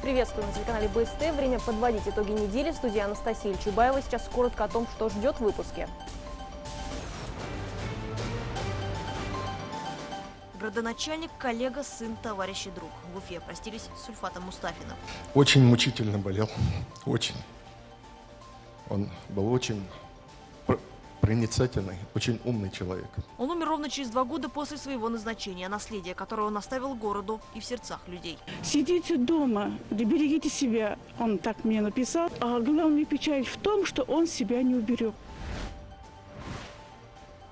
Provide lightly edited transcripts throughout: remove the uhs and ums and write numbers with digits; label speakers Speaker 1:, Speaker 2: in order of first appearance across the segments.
Speaker 1: Приветствую на телеканале БСТ. Время подводить итоги недели. В студии Анастасия Чубаева. Сейчас коротко о том, что ждет в выпуске.
Speaker 2: Градоначальник, коллега, сын, товарищ и друг. В Уфе простились с Ульфатом Мустафиным.
Speaker 3: Очень мучительно болел. Очень. Он был очень проницательный, очень умный человек.
Speaker 2: Он умер ровно через 2 года после своего назначения. Наследие, которое он оставил городу и в сердцах людей.
Speaker 4: Сидите дома, да берегите себя. Он так мне написал. А главная печаль в том, что он себя не уберег.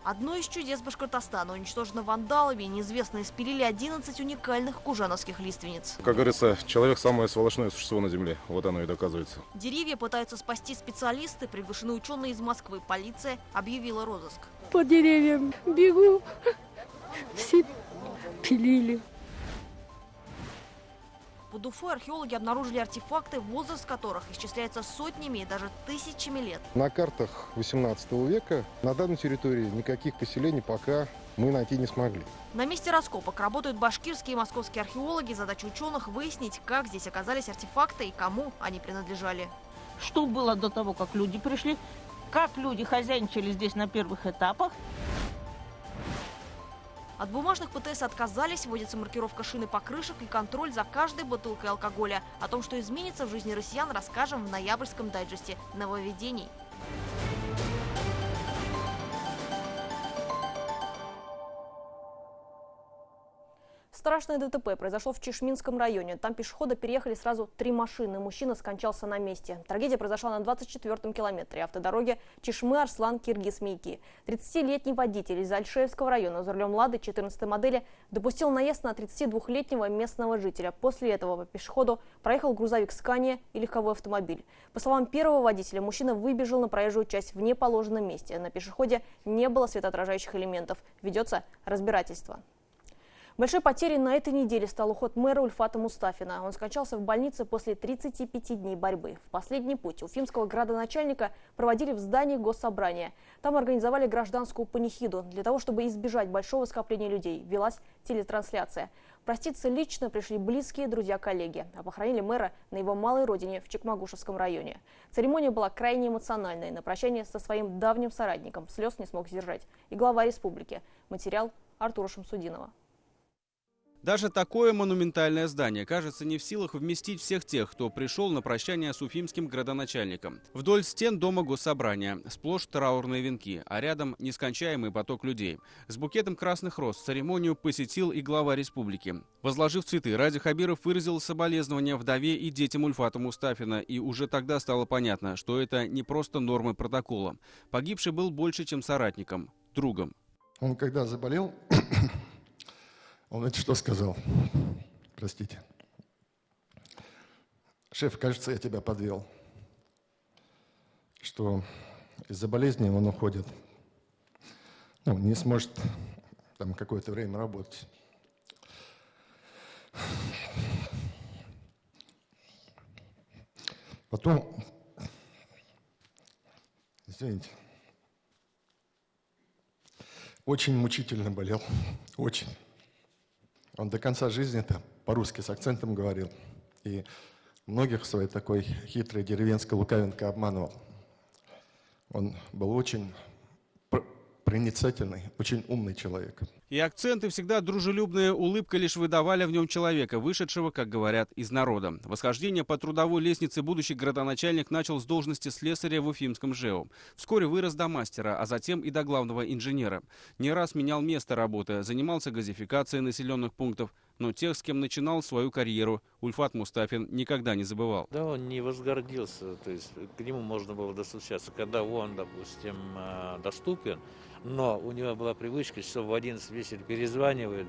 Speaker 2: Одно из чудес Башкортостана уничтожено вандалами. Неизвестные спилили 11 уникальных кужановских лиственниц.
Speaker 5: Как говорится, человек самое сволочное существо на земле. Вот оно и доказывается.
Speaker 2: Деревья пытаются спасти специалисты. Приглашены ученые из Москвы. Полиция объявила розыск.
Speaker 6: По деревьям бегу. Все пилили.
Speaker 2: Под Уфой археологи обнаружили артефакты, возраст которых исчисляется сотнями и даже тысячами лет.
Speaker 7: На картах 18 века на данной территории никаких поселений пока мы найти не смогли.
Speaker 2: На месте раскопок работают башкирские и московские археологи. Задача ученых – выяснить, как здесь оказались артефакты и кому они принадлежали.
Speaker 8: Что было до того, как люди пришли, как люди хозяйничали здесь на первых этапах.
Speaker 2: От бумажных ПТС отказались, вводится маркировка шин и покрышек и контроль за каждой бутылкой алкоголя. О том, что изменится в жизни россиян, расскажем в ноябрьском дайджесте нововведений.
Speaker 1: Страшное ДТП произошло в Чишминском районе. Там пешехода переехали сразу 3 машины. Мужчина скончался на месте. Трагедия произошла на 24-м километре автодороги Чишмы-Арслан-Киргиз-Мейки. 30-летний водитель из Альшевского района за рулем «Лады» 14-й модели допустил наезд на 32-летнего местного жителя. После этого по пешеходу проехал грузовик «Скания» и легковой автомобиль. По словам первого водителя, мужчина выбежал на проезжую часть в неположенном месте. На пешеходе не было светоотражающих элементов. Ведется разбирательство. Большой потерей на этой неделе стал уход мэра Ульфата Мустафина. Он скончался в больнице после 35 дней борьбы. В последний путь уфимского градоначальника проводили в здании Госсобрания. Там организовали гражданскую панихиду. Для того, чтобы избежать большого скопления людей, велась телетрансляция. Проститься лично пришли близкие, друзья, коллеги. А похоронили мэра на его малой родине в Чекмагушевском районе. Церемония была крайне эмоциональной. На прощание со своим давним соратником слез не смог сдержать и глава республики. Материал Артура Шамсудинова.
Speaker 9: Даже такое монументальное здание, кажется, не в силах вместить всех тех, кто пришел на прощание с уфимским градоначальником. Вдоль стен дома Госсобрания сплошь траурные венки, а рядом нескончаемый поток людей. С букетом красных роз церемонию посетил и глава республики. Возложив цветы, Ради Хабиров выразил соболезнования вдове и детям Ульфата Мустафина, и уже тогда стало понятно, что это не просто нормы протокола. Погибший был больше, чем соратником, другом.
Speaker 3: Он когда заболел, он это что сказал? Простите. Шеф, кажется, я тебя подвел. Что из-за болезни он уходит. Не сможет там какое-то время работать. Потом, извините, очень мучительно болел. Очень. Он до конца жизни-то по-русски с акцентом говорил. И многих своей такой хитрой деревенской лукавинкой обманывал. Он был очень проницательный, очень умный человек.
Speaker 9: И акценты, всегда дружелюбная улыбка лишь выдавали в нем человека, вышедшего, как говорят, из народа. Восхождение по трудовой лестнице будущий градоначальник начал с должности слесаря в Уфимском ЖЭУ. Вскоре вырос до мастера, а затем и до главного инженера. Не раз менял место работы, занимался газификацией населенных пунктов, но тех, с кем начинал свою карьеру, Ульфат Мустафин никогда не забывал.
Speaker 10: Да, он не возгордился, то есть к нему можно было достучаться, когда он, допустим, доступен, но у него была привычка, что в 11 вечера перезванивает,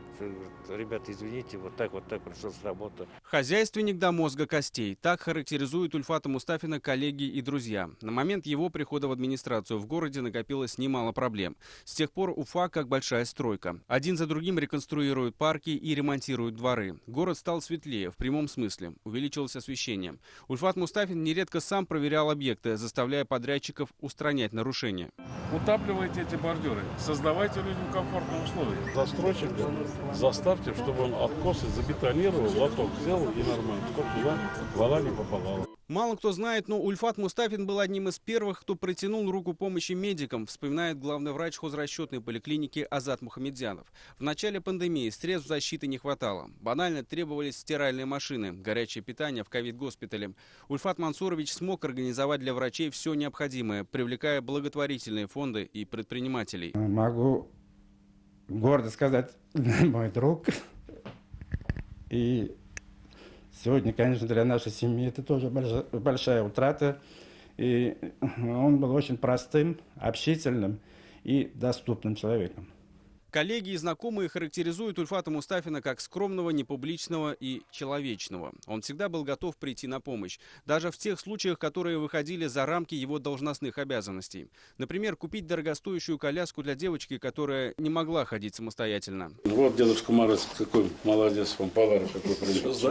Speaker 10: ребята, извините, вот так пришел с работы.
Speaker 9: Хозяйственник до мозга костей. Так характеризуют Ульфата Мустафина коллеги и друзья. На момент его прихода в администрацию в городе накопилось немало проблем. С тех пор Уфа как большая стройка. Один за другим реконструируют парки и ремонтируют дворы. Город стал светлее, в прямом смысле. Увеличилось освещение. Ульфат Мустафин нередко сам проверял объекты, заставляя подрядчиков устранять нарушения.
Speaker 11: Утапливайте эти бордюры, создавайте людям комфортные условия. застройщика, заставьте, чтобы он откосы забетонировал, лоток сделал и нормально, чтобы сюда вода не попадала.
Speaker 9: Мало кто знает, но Ульфат Мустафин был одним из первых, кто протянул руку помощи медикам, вспоминает главный врач хозрасчетной поликлиники Азат Мухамедзянов. В начале пандемии средств защиты не хватало. Банально требовались стиральные машины, горячее питание в ковид-госпитале. Ульфат Мансурович смог организовать для врачей все необходимое, привлекая благотворительные фонды и предпринимателей.
Speaker 12: Могу гордо сказать, мой друг. И сегодня, конечно, для нашей семьи это тоже большая утрата. И он был очень простым, общительным и доступным человеком.
Speaker 9: Коллеги и знакомые характеризуют Ульфата Мустафина как скромного, непубличного и человечного. Он всегда был готов прийти на помощь, даже в тех случаях, которые выходили за рамки его должностных обязанностей. Например, купить дорогостоящую коляску для девочки, которая не могла ходить самостоятельно.
Speaker 11: Вот дедушка Мороз, какой молодец, вам подарок какой принес.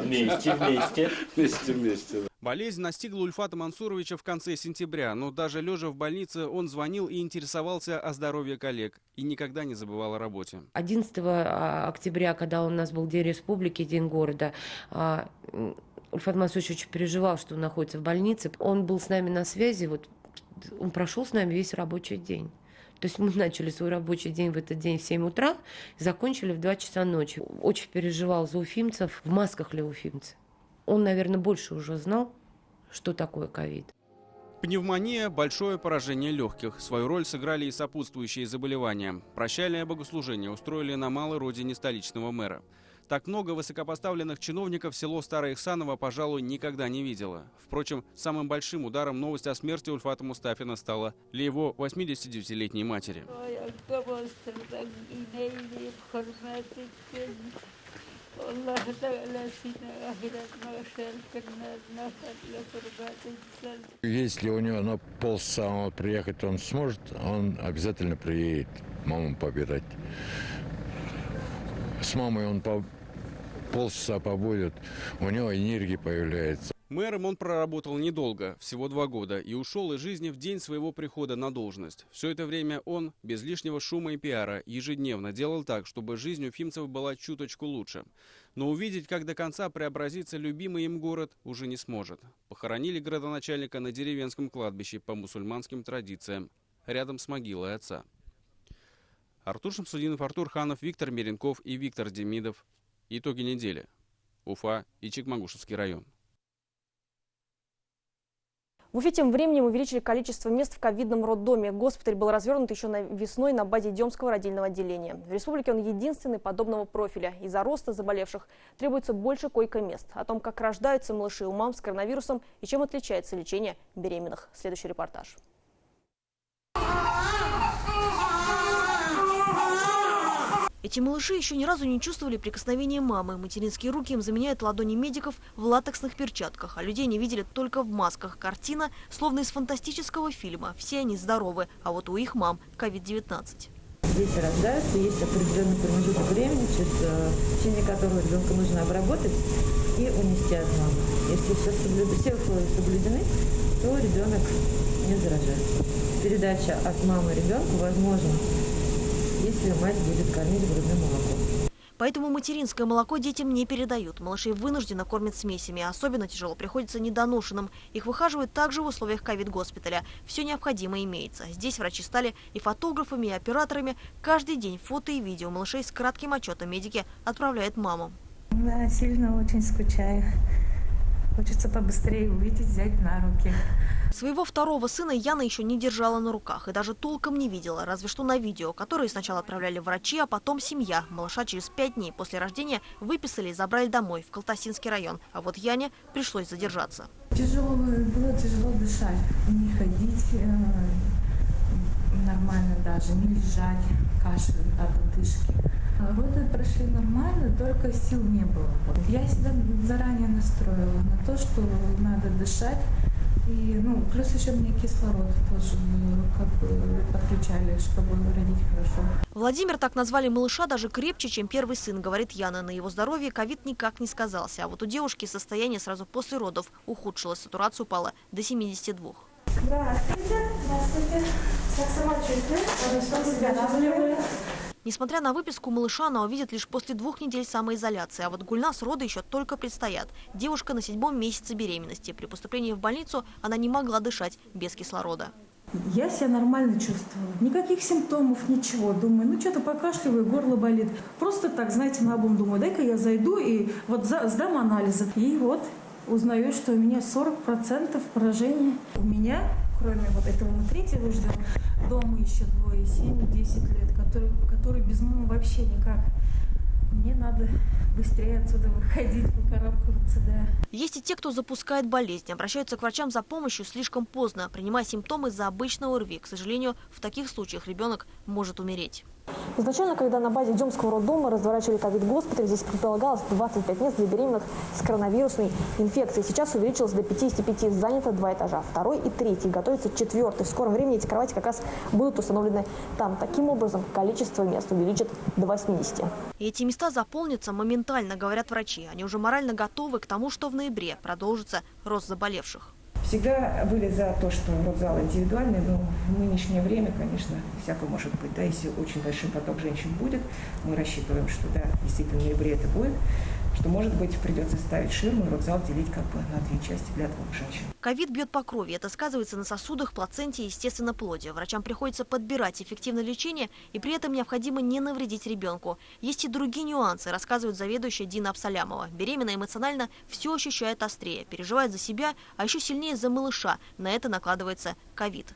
Speaker 11: Вместе.
Speaker 9: Болезнь настигла Ульфата Мансуровича в конце сентября, но даже лежа в больнице он звонил и интересовался о здоровье коллег и никогда не забывал о работе.
Speaker 13: 11 октября, когда у нас был День Республики, День города, Ульфат Мансурович очень переживал, что он находится в больнице. Он был с нами на связи, он прошел с нами весь рабочий день. То есть мы начали свой рабочий день в этот день в 7 утра и закончили в 2 часа ночи. Очень переживал за уфимцев, в масках ли уфимцы. Он, наверное, больше уже знал, что такое ковид.
Speaker 9: Пневмония – большое поражение легких. Свою роль сыграли и сопутствующие заболевания. Прощальное богослужение устроили на малой родине столичного мэра. Так много высокопоставленных чиновников село Старое Ихсаново, пожалуй, никогда не видело. Впрочем, самым большим ударом новость о смерти Ульфата Мустафина стала для его 89-летней матери.
Speaker 14: Если у него на полчаса приехать он сможет, он обязательно приедет маму побирать. С мамой он полчаса побудет, у него энергия появляется.
Speaker 9: Мэром он проработал недолго, всего 2 года, и ушел из жизни в день своего прихода на должность. Все это время он, без лишнего шума и пиара, ежедневно делал так, чтобы жизнь уфимцев была чуточку лучше. Но увидеть, как до конца преобразится любимый им город, уже не сможет. Похоронили градоначальника на деревенском кладбище по мусульманским традициям, рядом с могилой отца. Артур Шамсудинов, Артур Ханов, Виктор Меренков и Виктор Демидов. Итоги недели. Уфа и Чекмагушевский район.
Speaker 1: В Уфе тем временем увеличили количество мест в ковидном роддоме. Госпиталь был развернут еще весной на базе Демского родильного отделения. В республике он единственный подобного профиля. Из-за роста заболевших требуется больше койко-мест. О том, как рождаются малыши у мам с коронавирусом и чем отличается лечение беременных. Следующий репортаж.
Speaker 2: Эти малыши еще ни разу не чувствовали прикосновения мамы. Материнские руки им заменяют ладони медиков в латексных перчатках, а людей не видели только в масках. Картина словно из фантастического фильма. Все они здоровы, а вот у их мам COVID-19.
Speaker 15: Дети рождаются, есть определенный промежуток времени, в течение которого ребенка нужно обработать и унести от мамы. Если все условия соблюдены, то ребенок не заражается. Передача от мамы ребенку возможна, если мать будет кормить грудным молоком.
Speaker 2: Поэтому материнское молоко детям не передают. Малышей вынужденно кормят смесями. Особенно тяжело приходится недоношенным. Их выхаживают также в условиях ковид-госпиталя. Все необходимое имеется. Здесь врачи стали и фотографами, и операторами. Каждый день фото и видео малышей с кратким отчетом медики отправляют мамам.
Speaker 16: Да, сильно очень скучаю. Хочется побыстрее увидеть, взять на руки.
Speaker 2: Своего второго сына Яна еще не держала на руках и даже толком не видела, разве что на видео, которые сначала отправляли врачи, а потом семья. Малыша через 5 дней после рождения выписали и забрали домой, в Калтасинский район. А вот Яне пришлось задержаться.
Speaker 16: Было тяжело дышать, не ходить нормально даже, не лежать, кашель от одышки. Роды прошли нормально, только сил не было. Я себя заранее настроила на то, что надо дышать. И, плюс еще мне кислород тоже подключали, чтобы родить хорошо.
Speaker 2: Владимир, так назвали малыша, даже крепче, чем первый сын, говорит Яна. На его здоровье ковид никак не сказался. А вот у девушки состояние сразу после родов ухудшилось. Сатурация упала до 72.
Speaker 16: Здравствуйте. Здравствуйте. Как сама чувствуешь? Что себя настроили?
Speaker 2: Несмотря на выписку, малыша она увидит лишь после 2 недель самоизоляции. А вот Гульнас роды еще только предстоят. Девушка на 7-м месяце беременности. При поступлении в больницу она не могла дышать без кислорода.
Speaker 16: Я себя нормально чувствовала. Никаких симптомов, ничего. Думаю, ну что-то покашливаю, горло болит. Просто так, знаете, наобум думаю, дай-ка я зайду и вот сдам анализы. И вот узнаю, что у меня 40% поражения. У меня, кроме вот этого мы 3-й рожден, дома еще 2, 7 и 10 лет, которые без мамы вообще никак. Мне надо быстрее отсюда выходить, выкарабкиваться, да.
Speaker 2: Есть и те, кто запускает болезнь, обращаются к врачам за помощью слишком поздно, принимая симптомы из-за обычного ОРВИ. К сожалению, в таких случаях ребенок может умереть.
Speaker 1: Изначально, когда на базе Демского роддома разворачивали ковид-госпиталь, здесь предполагалось 25 мест для беременных с коронавирусной инфекцией. Сейчас увеличилось до 55, занято 2 этажа. 2-й и 3-й, готовится 4-й. В скором времени эти кровати как раз будут установлены там. Таким образом, количество мест увеличит до 80.
Speaker 2: И эти места заполнятся моментально, говорят врачи. Они уже морально готовы к тому, что в ноябре продолжится рост заболевших.
Speaker 17: Всегда были за то, что родзал индивидуальный, но в нынешнее время, конечно, всякое может быть. Да, если очень большой поток женщин будет, мы рассчитываем, что да, действительно в ноябре это будет, что, может быть, придется ставить ширму и родзал делить как бы на 2 части для 2 женщин.
Speaker 2: Ковид бьет по крови. Это сказывается на сосудах, плаценте и, естественно, плоде. Врачам приходится подбирать эффективное лечение, и при этом необходимо не навредить ребенку. Есть и другие нюансы, рассказывает заведующая Дина Абсалямова. Беременная эмоционально все ощущает острее, переживает за себя, а еще сильнее за малыша. На это накладывается ковид.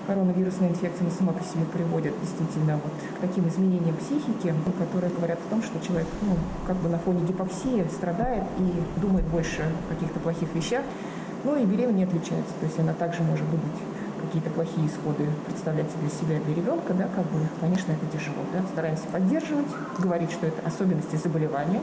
Speaker 17: Коронавирусная инфекция сама по себе приводит действительно вот к таким изменениям психики, которые говорят о том, что человек как бы на фоне гипоксии страдает и думает больше о каких-то плохих вещах. Ну и беременность не отличается, то есть она также может быть какие-то плохие исходы представлять для себя и для ребенка, да, как бы, конечно, это тяжело, да, стараемся поддерживать, говорить, что это особенности заболевания,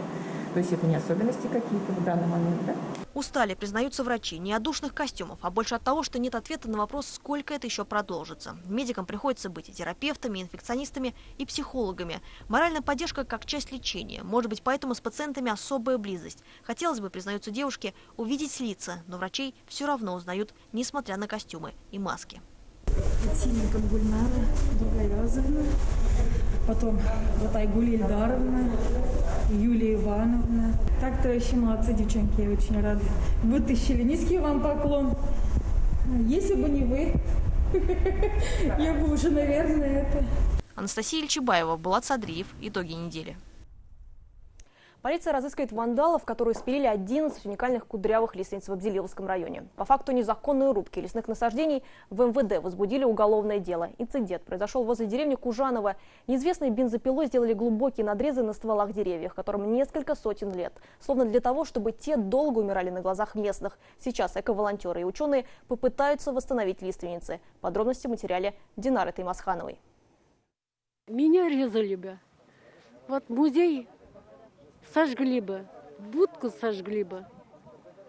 Speaker 17: то есть это не особенности какие-то в данный момент, да.
Speaker 2: Устали, признаются врачи, не от душных костюмов, а больше от того, что нет ответа на вопрос, сколько это еще продолжится. Медикам приходится быть и терапевтами, и инфекционистами, и психологами. Моральная поддержка как часть лечения. Может быть, поэтому с пациентами особая близость. Хотелось бы, признаются девушки, увидеть лица, но врачей все равно узнают, несмотря на костюмы и маски.
Speaker 16: Тимника Гульнара Дугаязовна, потом вот Айгуль Ильдаровна, Юлия Ивановна. Так-то вообще молодцы, девчонки, я очень рада. Вытащили. Низкий вам поклон. Если бы не вы, я бы уже, наверное, это...
Speaker 2: Анастасия Ильчебаева, Булат Садриев. Итоги недели.
Speaker 1: Полиция разыскивает вандалов, которые спилили 11 уникальных кудрявых лиственниц в Абзелиловском районе. По факту незаконной рубки лесных насаждений в МВД возбудили уголовное дело. Инцидент произошел возле деревни Кужаново. Неизвестной бензопилой сделали глубокие надрезы на стволах деревьев, которым несколько сотен лет. Словно для того, чтобы те долго умирали на глазах местных. Сейчас эко-волонтеры и ученые попытаются восстановить лиственницы. Подробности в материале Динары Таймасхановой.
Speaker 6: Меня резали бы. Вот музей сожгли бы, будку сожгли бы,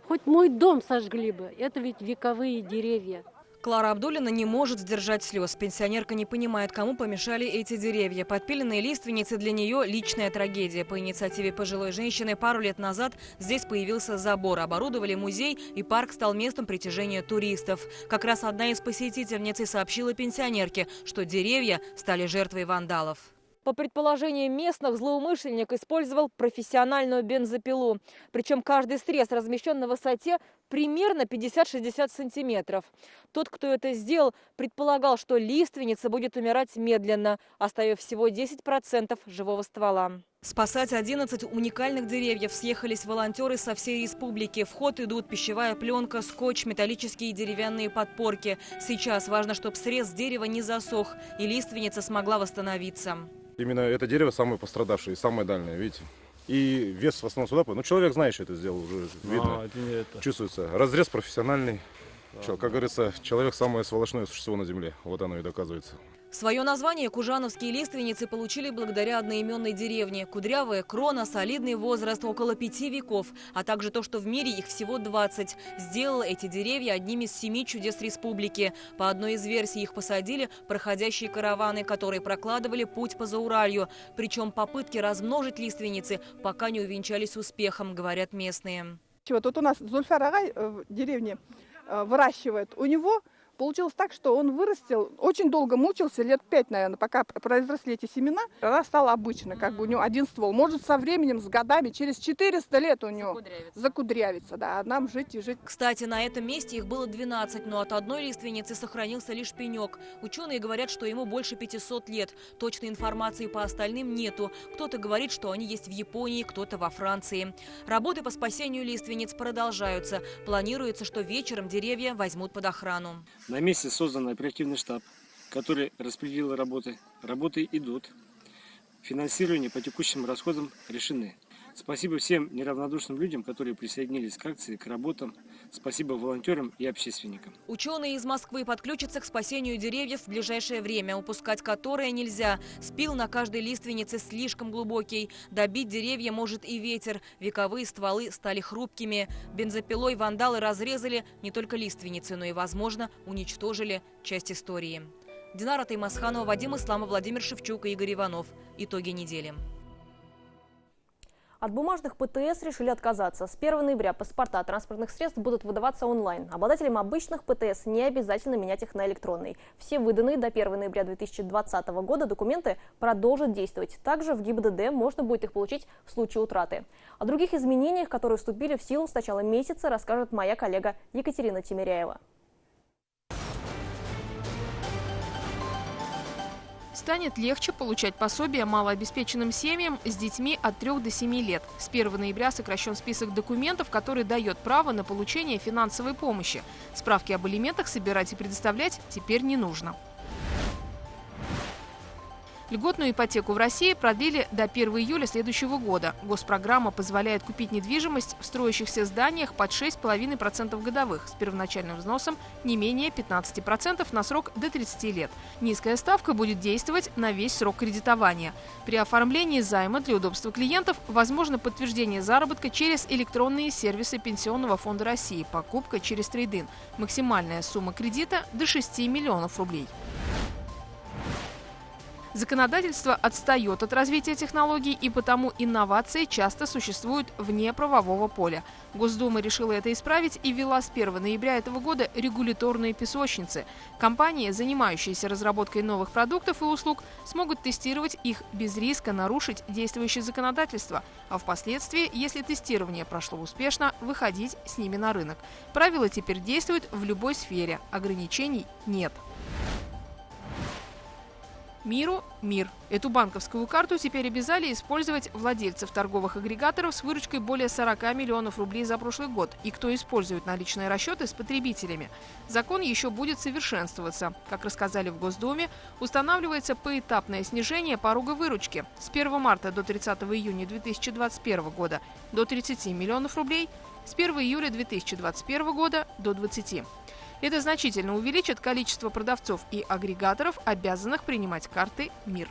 Speaker 6: хоть мой дом сожгли бы. Это ведь вековые деревья.
Speaker 18: Клара Абдуллина не может сдержать слез. Пенсионерка не понимает, кому помешали эти деревья. Подпиленные лиственницы для нее – личная трагедия. По инициативе пожилой женщины пару лет назад здесь появился забор. Оборудовали музей, и парк стал местом притяжения туристов. Как раз одна из посетительниц и сообщила пенсионерке, что деревья стали жертвой вандалов. По предположениям местных, злоумышленник использовал профессиональную бензопилу. Причем каждый срез размещен на высоте примерно 50-60 сантиметров. Тот, кто это сделал, предполагал, что лиственница будет умирать медленно, оставив всего 10% живого ствола. Спасать 11 уникальных деревьев съехались волонтеры со всей республики. В ход идут пищевая пленка, скотч, металлические и деревянные подпорки. Сейчас важно, чтобы срез дерева не засох и лиственница смогла восстановиться.
Speaker 5: Именно это дерево самое пострадавшее и самое дальнее, видите? И вес в основном сюда, человек знающий это сделал, уже видно, чувствуется. Разрез профессиональный. Как говорится, человек самое сволочное существо на земле, вот оно и доказывается.
Speaker 18: Свое название кужановские лиственницы получили благодаря одноименной деревне. Кудрявая крона, солидный возраст, около 5 веков, а также то, что в мире их всего 20. Сделало эти деревья одними из 7 чудес республики. По одной из версий их посадили проходящие караваны, которые прокладывали путь по Зауралью. Причем попытки размножить лиственницы пока не увенчались успехом, говорят местные.
Speaker 19: Вот тут у нас Зульфар Агай в деревне выращивает. У него
Speaker 4: Получилось так, что он вырастил, очень долго мучился, лет 5, наверное, пока произросли эти семена. Она стала обычной, как бы у него один ствол. Может, со временем, с годами, через 400 лет у него закудрявится, да, а нам жить и жить.
Speaker 18: Кстати, на этом месте их было 12, но от одной лиственницы сохранился лишь пенек. Ученые говорят, что ему больше 500 лет. Точной информации по остальным нету. Кто-то говорит, что они есть в Японии, кто-то во Франции. Работы по спасению лиственниц продолжаются. Планируется, что вечером деревья возьмут под охрану.
Speaker 19: На месте создан оперативный штаб, который распределил работы. Работы идут. Финансирование по текущим расходам решены. Спасибо всем неравнодушным людям, которые присоединились к акции, к работам. Спасибо волонтерам и общественникам.
Speaker 18: Ученые из Москвы подключатся к спасению деревьев в ближайшее время, упускать которое нельзя. Спил на каждой лиственнице слишком глубокий. Добить деревья может и ветер. Вековые стволы стали хрупкими. Бензопилой вандалы разрезали не только лиственницы, но и, возможно, уничтожили часть истории. Динара Таймасханова, Вадим Исламов, Владимир Шевчук и Игорь Иванов. Итоги недели.
Speaker 1: От бумажных ПТС решили отказаться. С 1 ноября паспорта транспортных средств будут выдаваться онлайн. Обладателям обычных ПТС не обязательно менять их на электронный. Все выданные до 1 ноября 2020 года документы продолжат действовать. Также в ГИБДД можно будет их получить в случае утраты. О других изменениях, которые вступили в силу с начала месяца, расскажет моя коллега Екатерина Тимиряева.
Speaker 20: Станет легче получать пособия малообеспеченным семьям с детьми от 3 до 7 лет. С 1 ноября сокращен список документов, который дает право на получение финансовой помощи. Справки об алиментах собирать и предоставлять теперь не нужно. Льготную ипотеку в России продлили до 1 июля следующего года. Госпрограмма позволяет купить недвижимость в строящихся зданиях под 6,5% годовых с первоначальным взносом не менее 15% на срок до 30 лет. Низкая ставка будет действовать на весь срок кредитования. При оформлении займа для удобства клиентов возможно подтверждение заработка через электронные сервисы Пенсионного фонда России, покупка через трейд-ин. Максимальная сумма кредита до 6 миллионов рублей. Законодательство отстает от развития технологий, и потому инновации часто существуют вне правового поля. Госдума решила это исправить и ввела с 1 ноября этого года регуляторные песочницы. Компании, занимающиеся разработкой новых продуктов и услуг, смогут тестировать их без риска нарушить действующее законодательство, а впоследствии, если тестирование прошло успешно, выходить с ними на рынок. Правила теперь действуют в любой сфере, ограничений нет. Миру – мир. Эту банковскую карту теперь обязали использовать владельцев торговых агрегаторов с выручкой более 40 миллионов рублей за прошлый год и кто использует наличные расчеты с потребителями. Закон еще будет совершенствоваться. Как рассказали в Госдуме, устанавливается поэтапное снижение порога выручки с 1 марта до 30 июня 2021 года до 30 миллионов рублей, с 1 июля 2021 года до 20. Это значительно увеличит количество продавцов и агрегаторов, обязанных принимать карты «Мир».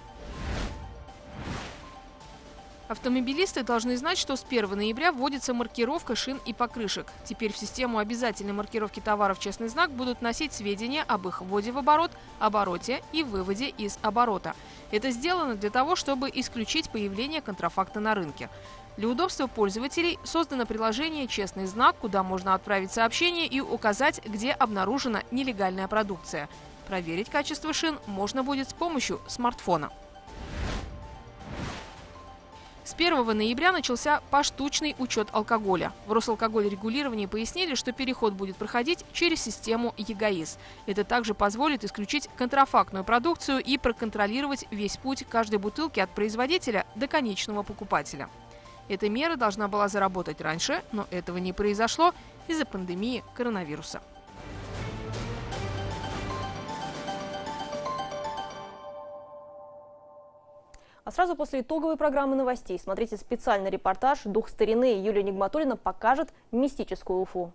Speaker 20: Автомобилисты должны знать, что с 1 ноября вводится маркировка шин и покрышек. Теперь в систему обязательной маркировки товаров «Честный знак» будут вносить сведения об их вводе в оборот, обороте и выводе из оборота. Это сделано для того, чтобы исключить появление контрафакта на рынке. Для удобства пользователей создано приложение «Честный знак», куда можно отправить сообщение и указать, где обнаружена нелегальная продукция. Проверить качество шин можно будет с помощью смартфона. С 1 ноября начался поштучный учет алкоголя. В Росалкогольрегулировании пояснили, что переход будет проходить через систему ЕГАИС. Это также позволит исключить контрафактную продукцию и проконтролировать весь путь каждой бутылки от производителя до конечного покупателя. Эта мера должна была заработать раньше, но этого не произошло из-за пандемии коронавируса.
Speaker 1: А сразу после итоговой программы новостей смотрите специальный репортаж «Дух старины». Юлия Нигматуллина покажет мистическую Уфу.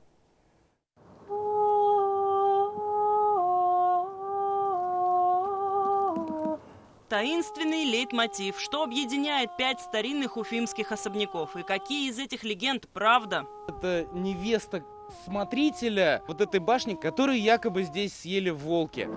Speaker 21: Таинственный лейтмотив, что объединяет 5 старинных уфимских особняков. И какие из этих легенд правда?
Speaker 22: Это невеста смотрителя вот этой башни, которую якобы здесь съели волки.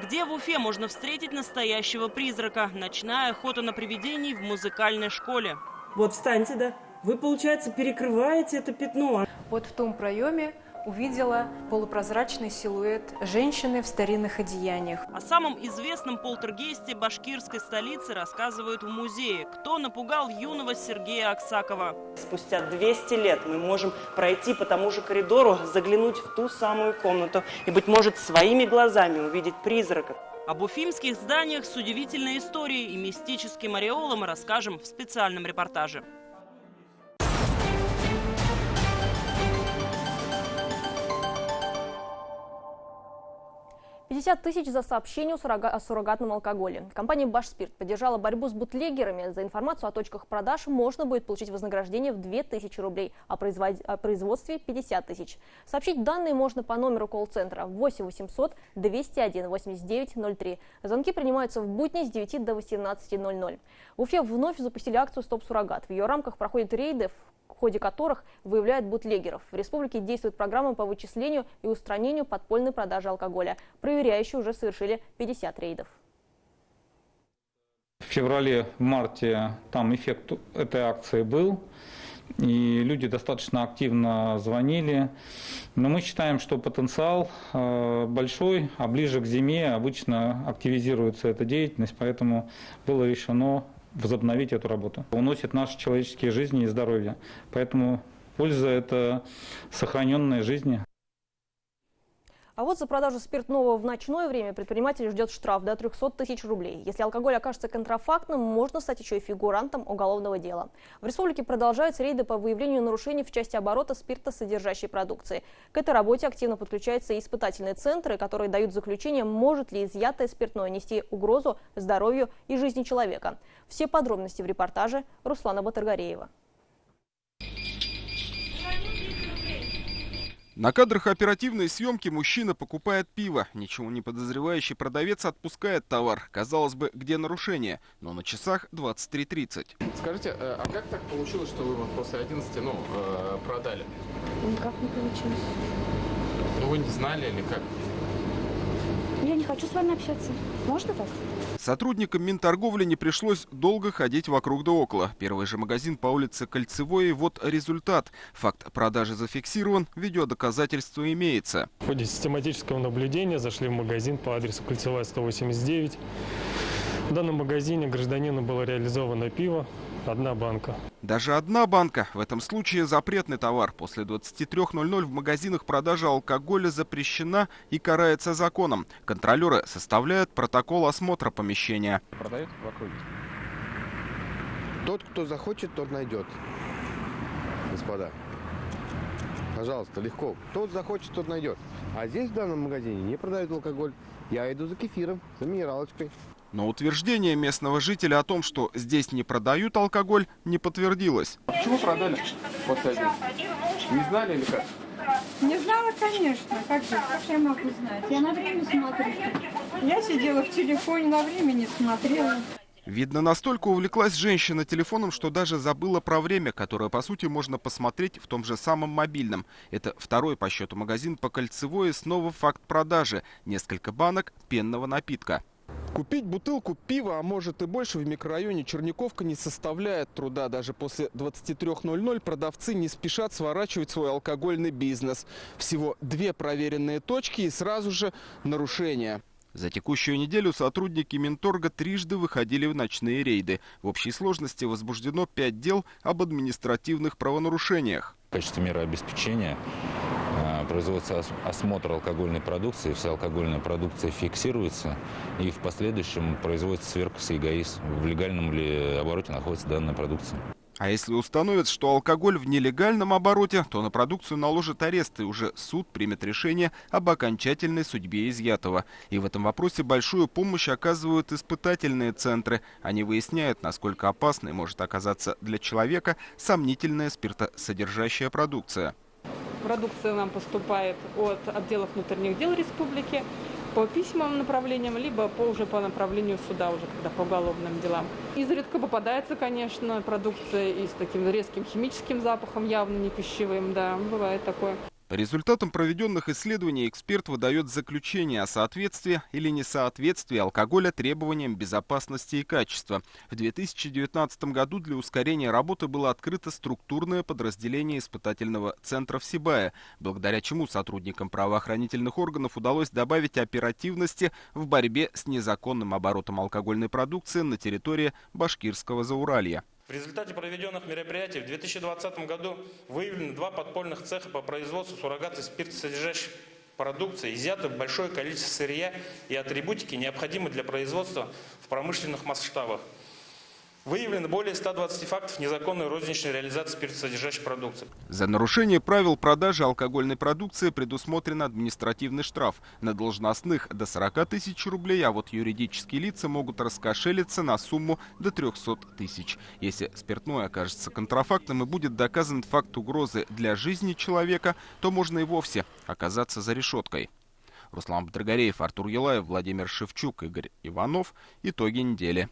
Speaker 21: Где в Уфе можно встретить настоящего призрака? Ночная охота на привидений в музыкальной школе.
Speaker 23: Вот встаньте, да.
Speaker 21: Вы, получается, перекрываете это пятно.
Speaker 7: Вот в том проеме увидела полупрозрачный силуэт женщины в старинных одеяниях.
Speaker 21: О самом известном полтергейсте башкирской столицы рассказывают в музее. Кто напугал юного Сергея Аксакова? Спустя 200 лет мы можем пройти по тому же коридору, заглянуть в ту самую комнату и, быть может, своими глазами увидеть призрака. Об уфимских зданиях с удивительной историей и мистическим ореолом расскажем в специальном репортаже.
Speaker 1: 50 тысяч за сообщение о суррогатном алкоголе. Компания «Башспирт» поддержала борьбу с бутлегерами. За информацию о точках продаж можно будет получить вознаграждение в 2000 рублей, а о производстве 50 тысяч. Сообщить данные можно по номеру колл-центра 8 800 201 89 03. Звонки принимаются в будни с 9 до 18:00. В Уфе вновь запустили акцию «Стоп суррогат». В ее рамках проходят рейды, в ходе которых выявляют бутлегеров. В республике действует программа по вычислению и устранению подпольной продажи алкоголя. Проверяющие уже совершили 50 рейдов.
Speaker 8: В феврале-марте там эффект этой акции был, и люди достаточно активно звонили. Но мы считаем, что потенциал большой, а ближе к зиме обычно активизируется эта деятельность, поэтому было решено возобновить эту работу. Уносит наши человеческие жизни и здоровье. Поэтому польза – это сохраненные жизни.
Speaker 1: А вот за продажу спиртного в ночное время предпринимателей ждет штраф до 300 тысяч рублей. Если алкоголь окажется контрафактным, можно стать еще и фигурантом уголовного дела. В республике продолжаются рейды по выявлению нарушений в части оборота спиртосодержащей продукции. К этой работе активно подключаются и испытательные центры, которые дают заключение, может ли изъятое спиртное нести угрозу здоровью и жизни человека. Все подробности в репортаже Руслана Батыргареева.
Speaker 9: На кадрах оперативной съемки мужчина покупает пиво. Ничего не подозревающий продавец отпускает товар. Казалось бы, где нарушение? Но на часах 23:30.
Speaker 23: Скажите, а как так получилось, что вы вот после 11 продали?
Speaker 24: Никак не получилось.
Speaker 23: Ну вы не знали или как?
Speaker 24: Я не хочу с вами общаться. Можно так?
Speaker 9: Сотрудникам Минторговли не пришлось долго ходить вокруг да около. Первый же магазин по улице Кольцевой, и вот результат. Факт продажи зафиксирован, видеодоказательство имеется.
Speaker 25: В ходе систематического наблюдения зашли в магазин по адресу Кольцевая, 189. В данном магазине гражданину было реализовано пиво, 1 банка.
Speaker 9: Даже 1 банка. В этом случае запретный товар. После 23:00 в магазинах продажа алкоголя запрещена и карается законом. Контролеры составляют протокол осмотра помещения.
Speaker 23: Продают в округе?
Speaker 26: Тот, кто захочет, тот найдет. Господа, пожалуйста, легко. Тот захочет, тот найдет. А здесь в данном магазине не продают алкоголь. Я иду за кефиром, за минералочкой.
Speaker 9: Но утверждение местного жителя о том, что здесь не продают алкоголь, не подтвердилось.
Speaker 23: А почему продали после 11? Не знали или как?
Speaker 24: Не знала, конечно. Как я могу знать? Я на время смотрю. Я сидела в телефоне, на время не смотрела.
Speaker 9: Видно, настолько увлеклась женщина телефоном, что даже забыла про время, которое, по сути, можно посмотреть в том же самом мобильном. Это второй по счету магазин по Кольцевой, и снова факт продажи. Несколько банок пенного напитка.
Speaker 27: Купить бутылку пива, а может и больше, в микрорайоне Черниковка не составляет труда. Даже после 23:00 продавцы не спешат сворачивать свой алкогольный бизнес. Всего 2 проверенные точки и сразу же нарушения.
Speaker 9: За текущую неделю сотрудники Минторга трижды выходили в ночные рейды. В общей сложности возбуждено 5 дел об административных правонарушениях.
Speaker 28: В качестве меры обеспечения производится осмотр алкогольной продукции, вся алкогольная продукция фиксируется и в последующем производится сверка с ЕГАИС, в легальном ли обороте находится данная продукция.
Speaker 9: А если установят, что алкоголь в нелегальном обороте, то на продукцию наложат арест, и уже суд примет решение об окончательной судьбе изъятого. И в этом вопросе большую помощь оказывают испытательные центры. Они выясняют, насколько опасной может оказаться для человека сомнительная спиртосодержащая продукция.
Speaker 29: Продукция нам поступает от отделов внутренних дел республики по письмам направлениям, либо уже по направлению суда, уже когда по уголовным делам. Изредка попадается, конечно, продукция и с таким резким химическим запахом, явно не пищевым, да, бывает такое.
Speaker 27: По результатам проведенных исследований эксперт выдает заключение о соответствии или несоответствии алкоголя требованиям безопасности и качества. В 2019 году для ускорения работы было открыто структурное подразделение испытательного центра в Сибае, благодаря чему сотрудникам правоохранительных органов удалось добавить оперативности в борьбе с незаконным оборотом алкогольной продукции на территории Башкирского Зауралья.
Speaker 3: В результате проведенных мероприятий в 2020 году выявлены 2 подпольных цеха по производству суррогат и спиртосодержащей продукции, изъято большое количество сырья и атрибутики, необходимые для производства в промышленных масштабах. Выявлено более 120 фактов незаконной розничной реализации спиртосодержащей продукции.
Speaker 27: За нарушение правил продажи алкогольной продукции предусмотрен административный штраф. На должностных до 40 тысяч рублей, а вот юридические лица могут раскошелиться на сумму до 300 тысяч. Если спиртное окажется контрафактным и будет доказан факт угрозы для жизни человека, то можно и вовсе оказаться за решеткой. Руслан Батыргареев, Артур Елаев, Владимир Шевчук, Игорь Иванов. Итоги недели.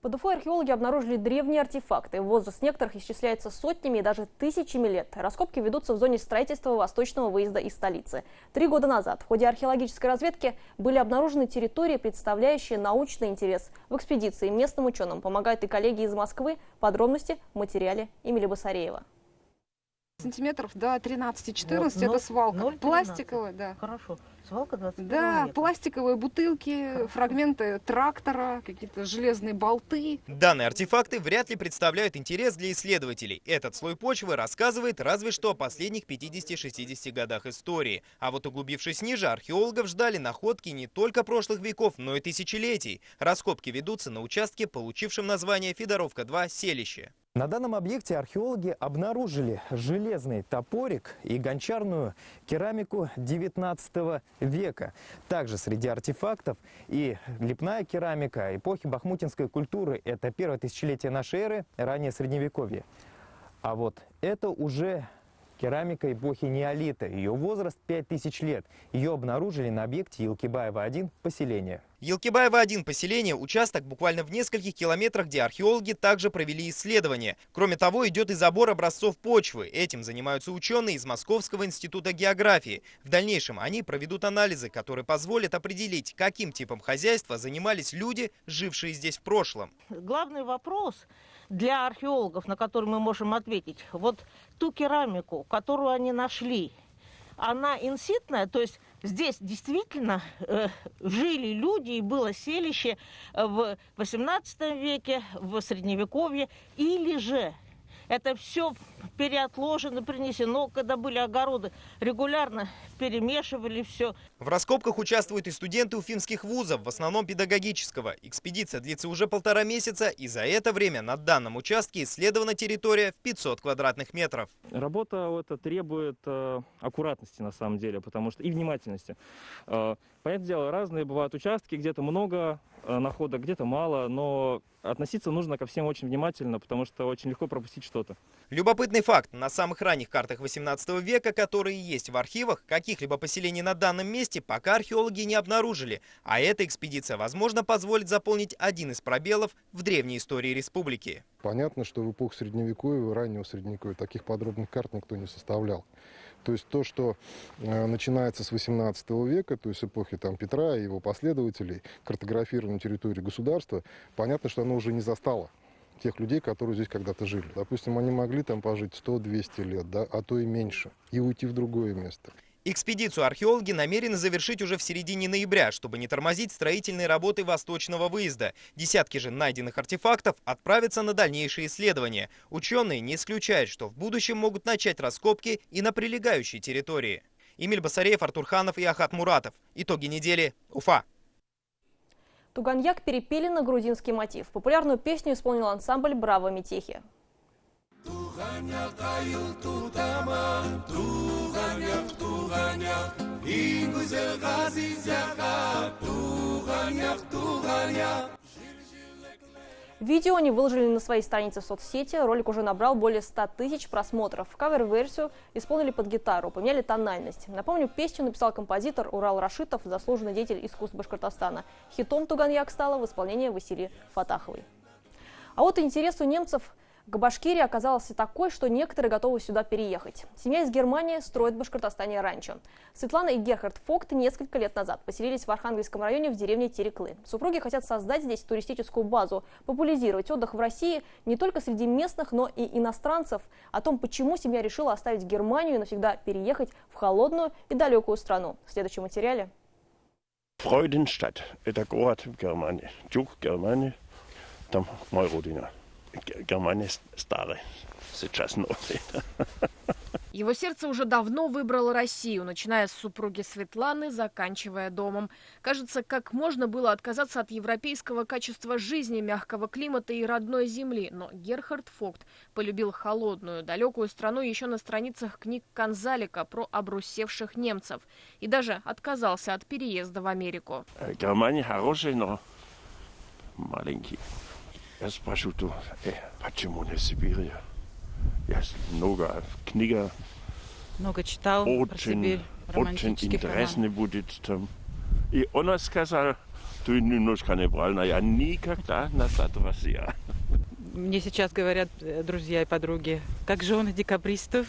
Speaker 1: Под Уфой археологи обнаружили древние артефакты. Возраст некоторых исчисляется сотнями и даже тысячами лет. Раскопки ведутся в зоне строительства восточного выезда из столицы. 3 года назад в ходе археологической разведки были обнаружены территории, представляющие научный интерес. В экспедиции местным ученым помогают и коллеги из Москвы. Подробности в материале Эмили Басареева.
Speaker 10: Сантиметров до 13-14 это свалка. Пластиковая, да.
Speaker 11: Хорошо. Свалка 21
Speaker 10: Да,
Speaker 11: века.
Speaker 10: пластиковые бутылки, фрагменты трактора, какие-то железные болты.
Speaker 12: Данные артефакты вряд ли представляют интерес для исследователей. Этот слой почвы рассказывает разве что о последних 50-60 годах истории. А вот углубившись ниже, археологов ждали находки не только прошлых веков, но и тысячелетий. Раскопки ведутся на участке, получившем название Федоровка-2 селище.
Speaker 13: На данном объекте археологи обнаружили железный топорик и гончарную керамику 19 века. Также среди артефактов и лепная керамика эпохи бахмутинской культуры. Это первое тысячелетие нашей эры, ранее Средневековье. А вот это уже керамика эпохи неолита. Ее возраст 5000 лет. Ее обнаружили на объекте Елкибаево-1 поселение.
Speaker 12: Елкибаево-1 поселение – участок буквально в нескольких километрах, где археологи также провели исследования. Кроме того, идет и забор образцов почвы. Этим занимаются ученые из Московского института географии. В дальнейшем они проведут анализы, которые позволят определить, каким типом хозяйства занимались люди, жившие здесь в прошлом.
Speaker 11: Главный вопрос для археологов, на который мы можем ответить, вот ту керамику, которую они нашли, она инситная, то есть здесь действительно жили люди и было селище в 18 веке, в Средневековье, или же это все переотложено, принесено, когда были огороды, регулярно перемешивали все.
Speaker 12: В раскопках участвуют и студенты уфимских вузов, в основном педагогического. Экспедиция длится уже 1,5 месяца, и за это время на данном участке исследована территория в 500 квадратных метров.
Speaker 14: Работа эта требует аккуратности на самом деле, потому что и внимательности. Понятное дело, разные бывают участки, где-то много находок, где-то мало, но относиться нужно ко всем очень внимательно, потому что очень легко пропустить что-то.
Speaker 12: Любопытный факт. На самых ранних картах 18 века, которые есть в архивах, каких-либо поселений на данном месте пока археологи не обнаружили. А эта экспедиция, возможно, позволит заполнить один из пробелов в древней истории республики.
Speaker 15: Понятно, что в эпоху Средневековья, раннего Средневековья, таких подробных карт никто не составлял. То есть то, что начинается с 18 века, то есть эпохи Петра и его последователей, картографирование территории государства, понятно, что оно уже не застало тех людей, которые здесь когда-то жили. Допустим, они могли там пожить 100-200 лет, да, а то и меньше, и уйти в другое место.
Speaker 12: Экспедицию археологи намерены завершить уже в середине ноября, чтобы не тормозить строительные работы восточного выезда. Десятки же найденных артефактов отправятся на дальнейшие исследования. Ученые не исключают, что в будущем могут начать раскопки и на прилегающей территории. Эмиль Басареев, Артур Ханов и Ахат Муратов. Итоги недели. Уфа.
Speaker 1: Туганьяк перепели на грузинский мотив. Популярную песню исполнил ансамбль «Браво Метехи». Видео они выложили на своей странице в соцсети. Ролик уже набрал более 100 тысяч просмотров. Кавер-версию исполнили под гитару, поменяли тональность. Напомню, песню написал композитор Урал Рашитов, заслуженный деятель искусств Башкортостана. Хитом «Туганьяк» стала в исполнении Василии Фатаховой. А вот интерес у немцев К Башкирии оказалась такой, что некоторые готовы сюда переехать. Семья из Германии строит в Башкортостане ранчо. Светлана и Герхард Фогт несколько лет назад поселились в Архангельском районе в деревне Тереклы. Супруги хотят создать здесь туристическую базу, популяризировать отдых в России не только среди местных, но и иностранцев. О том, почему семья решила оставить Германию и навсегда переехать в холодную и далекую страну. В следующем материале.
Speaker 2: Freudenstadt – это город в Германии, юг Германии, там мой родина. Германия старая, сейчас новая.
Speaker 4: Его сердце уже давно выбрало Россию, начиная с супруги Светланы, заканчивая домом. Кажется, как можно было отказаться от европейского качества жизни, мягкого климата и родной земли. Но Герхард Фогт полюбил холодную, далекую страну еще на страницах книг Конзалика про обрусевших немцев. И даже отказался от переезда в Америку.
Speaker 2: Германия хорошая, но маленький. Я спрашиваю, почему не Сибирь? Я много книг,
Speaker 5: много читал про Сибирь,
Speaker 2: очень интересно будет там. И он сказал, ты немножко неправильно, я никогда назад в Россию.
Speaker 5: Мне сейчас говорят друзья и подруги, как жены декабристов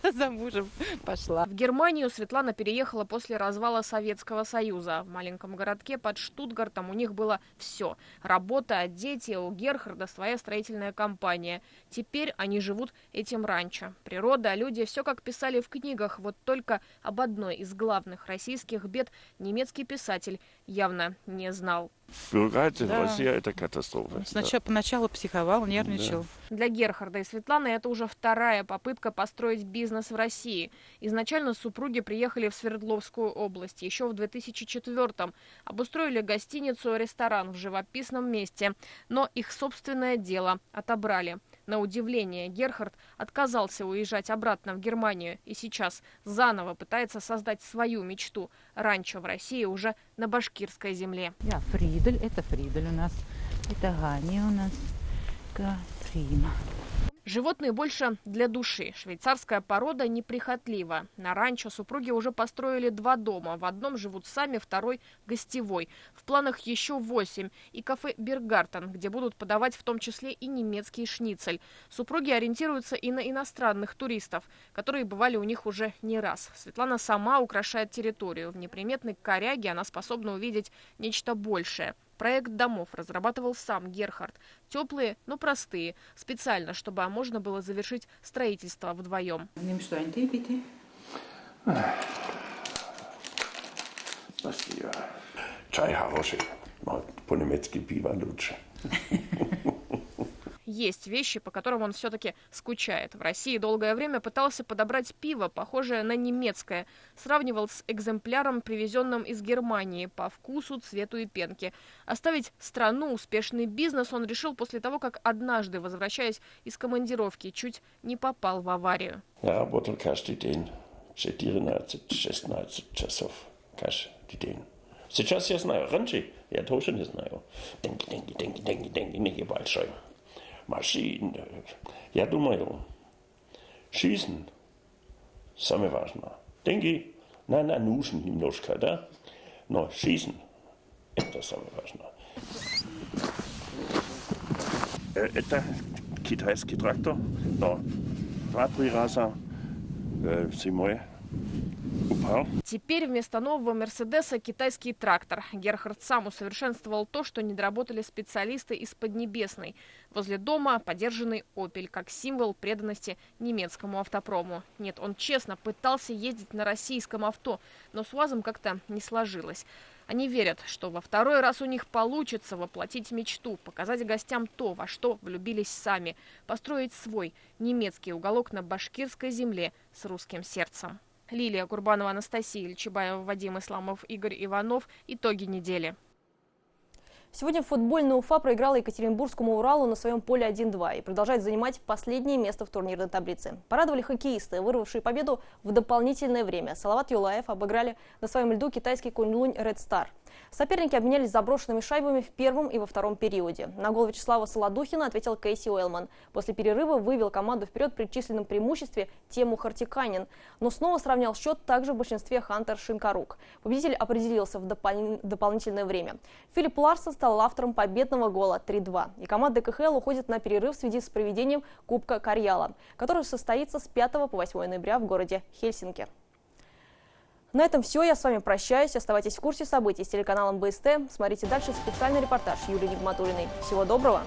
Speaker 5: за мужем пошла.
Speaker 4: В Германию Светлана переехала после развала Советского Союза. В маленьком городке под Штутгартом у них было все. Работа, дети, у Герхарда своя строительная компания. Теперь они живут этим ранчо. Природа, люди, все как писали в книгах. Вот только об одной из главных российских бед немецкий писатель явно не знал.
Speaker 2: Бюрократия,
Speaker 5: Да.
Speaker 2: Россия – это катастрофа.
Speaker 5: Поначалу психовал, нервничал.
Speaker 4: Да. Для Герхарда и Светланы это уже вторая попытка построить бизнес в России. Изначально супруги приехали в Свердловскую область еще в 2004-м. Обустроили гостиницу, ресторан в живописном месте. Но их собственное дело отобрали. На удивление, Герхард отказался уезжать обратно в Германию и сейчас заново пытается создать свою мечту – ранчо в России уже на башкирской земле.
Speaker 5: Да, Фридель, это Фридель у нас, это Ганя у нас, Катрина.
Speaker 4: Животные больше для души. Швейцарская порода неприхотлива. На ранчо супруги уже построили 2 дома. В одном живут сами, второй – гостевой. В планах еще 8. И кафе «Биргартен», где будут подавать в том числе и немецкий шницель. Супруги ориентируются и на иностранных туристов, которые бывали у них уже не раз. Светлана сама украшает территорию. В неприметной коряге она способна увидеть нечто большее. Проект домов разрабатывал сам Герхард. Теплые, но простые. Специально, чтобы можно было завершить строительство вдвоем.
Speaker 2: Спасибо. Чай хороший, но по-немецки пиво лучше.
Speaker 4: Есть вещи, по которым он все-таки скучает. В России долгое время пытался подобрать пиво, похожее на немецкое. Сравнивал с экземпляром, привезенным из Германии, по вкусу, цвету и пенке. Оставить страну, успешный бизнес он решил после того, как однажды, возвращаясь из командировки, чуть не попал в аварию.
Speaker 2: Я работал каждый день 14-16 часов каждый день. Сейчас я знаю, раньше я тоже не знаю. Деньги, не большой. Машин. Я думаю, жизнь самое важное. Деньги, нужны немножко, да? Но жизнь – это самое важное. Это китайский трактор, но 2-3 раза зимой упал.
Speaker 4: Теперь вместо нового «Мерседеса» китайский трактор. Герхард сам усовершенствовал то, что не доработали специалисты из Поднебесной. Возле дома подержанный «Опель» как символ преданности немецкому автопрому. Нет, он честно пытался ездить на российском авто, но с УАЗом как-то не сложилось. Они верят, что во второй раз у них получится воплотить мечту, показать гостям то, во что влюбились сами, построить свой немецкий уголок на башкирской земле с русским сердцем. Лилия Курбанова, Анастасия Ильчебаева, Вадим Исламов, Игорь Иванов. Итоги недели.
Speaker 1: Сегодня футбольная Уфа проиграла Екатеринбургскому Уралу на своем поле 1-2 и продолжает занимать последнее место в турнирной таблице. Порадовали хоккеисты, вырвавшие победу в дополнительное время. Салават Юлаев обыграли на своем льду китайский Куньлунь Ред Стар. Соперники обменялись заброшенными шайбами в первом и во втором периоде. На гол Вячеслава Солодухина ответил Кейси Уэлман. После перерыва вывел команду вперед при численном преимуществе Тему Хартиканин. Но снова сравнял счет также в большинстве Хантер Шинкарук. Победитель определился в дополнительное время. Филипп Ларсон стал автором победного гола 3-2. И команда КХЛ уходит на перерыв в связи с проведением Кубка Карьяла, который состоится с 5 по 8 ноября в городе Хельсинки. На этом все. Я с вами прощаюсь. Оставайтесь в курсе событий с телеканалом БСТ. Смотрите дальше специальный репортаж Юлии Нигматуллиной. Всего доброго!